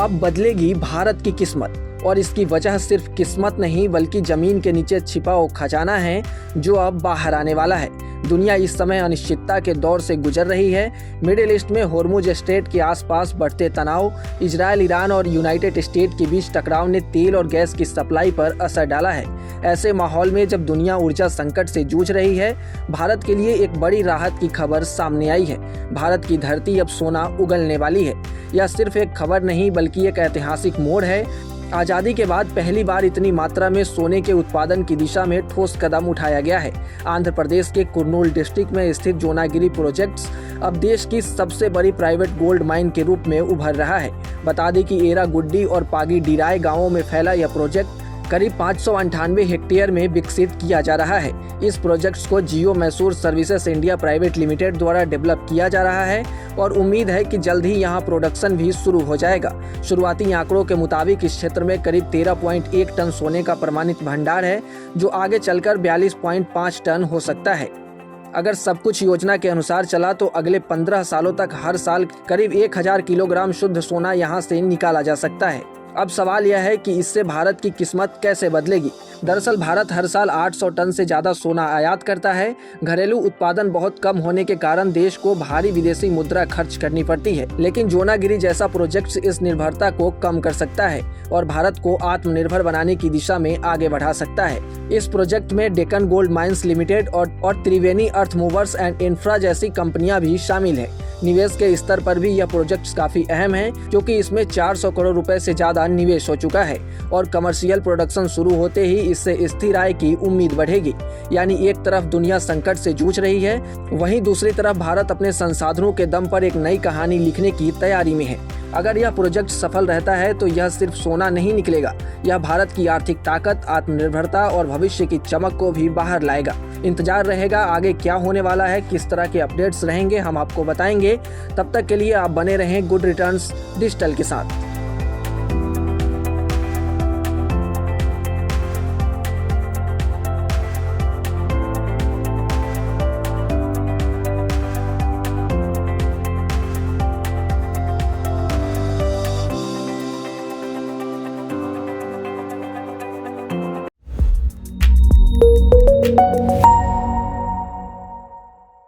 अब बदलेगी भारत की किस्मत, और इसकी वजह सिर्फ किस्मत नहीं बल्कि जमीन के नीचे छिपा वो खजाना है जो अब बाहर आने वाला है। दुनिया इस समय अनिश्चितता के दौर से गुजर रही है। मिडिल ईस्ट में होर्मुज स्ट्रेट के आसपास बढ़ते तनाव, इजराइल, ईरान और यूनाइटेड स्टेट के बीच टकराव ने तेल और गैस की सप्लाई पर असर डाला है। ऐसे माहौल में जब दुनिया ऊर्जा संकट से जूझ रही है, भारत के लिए एक बड़ी राहत की खबर सामने आई है। भारत की धरती अब सोना उगलने वाली है। यह सिर्फ एक खबर नहीं बल्कि एक ऐतिहासिक मोड़ है। आज़ादी के बाद पहली बार इतनी मात्रा में सोने के उत्पादन की दिशा में ठोस कदम उठाया गया है। आंध्र प्रदेश के कुर्नूल डिस्ट्रिक्ट में स्थित जोनागिरी प्रोजेक्ट्स अब देश की सबसे बड़ी प्राइवेट गोल्ड माइन के रूप में उभर रहा है। बता दें कि एरागुड्डी और पागीडीराय गांवों में फैला यह प्रोजेक्ट करीब 598 हेक्टेयर में विकसित किया जा रहा है। इस प्रोजेक्ट्स को Geo Mysore services India private limited द्वारा डेवलप किया जा रहा है और उम्मीद है कि जल्द ही यहां प्रोडक्शन भी शुरू हो जाएगा। शुरुआती आंकड़ों के मुताबिक इस क्षेत्र में करीब 13.1 टन सोने का प्रमाणित भंडार है, जो आगे चलकर 42.5 टन हो सकता है। अगर सब कुछ योजना के अनुसार चला तो अगले 15 सालों तक हर साल करीब 1000 किलोग्राम शुद्ध सोना यहां से निकाला जा सकता है। अब सवाल यह है कि इससे भारत की किस्मत कैसे बदलेगी। दरअसल भारत हर साल 800 टन से ज़्यादा सोना आयात करता है। घरेलू उत्पादन बहुत कम होने के कारण देश को भारी विदेशी मुद्रा खर्च करनी पड़ती है, लेकिन जोनागिरी जैसा प्रोजेक्ट इस निर्भरता को कम कर सकता है और भारत को आत्मनिर्भर बनाने की दिशा में आगे बढ़ा सकता है। इस प्रोजेक्ट में डेक्कन गोल्ड माइंस लिमिटेड और त्रिवेणी अर्थ मूवर्स एंड इंफ्रा जैसी कंपनियां भी शामिल हैं। निवेश के स्तर पर भी यह प्रोजेक्ट काफी अहम है, क्योंकि इसमें 400 करोड़ रुपए से ज्यादा निवेश हो चुका है और कमर्शियल प्रोडक्शन शुरू होते ही इससे स्थिर आय की उम्मीद बढ़ेगी। यानी एक तरफ दुनिया संकट से जूझ रही है, वहीं दूसरी तरफ भारत अपने संसाधनों के दम पर एक नई कहानी लिखने की तैयारी में है। अगर यह प्रोजेक्ट सफल रहता है तो यह सिर्फ सोना नहीं निकलेगा, यह भारत की आर्थिक ताकत, आत्मनिर्भरता और भविष्य की चमक को भी बाहर लाएगा। इंतजार रहेगा आगे क्या होने वाला है, किस तरह के अपडेट्स रहेंगे, हम आपको बताएंगे। तब तक के लिए आप बने रहें गुड रिटर्न्स डिजिटल के साथ।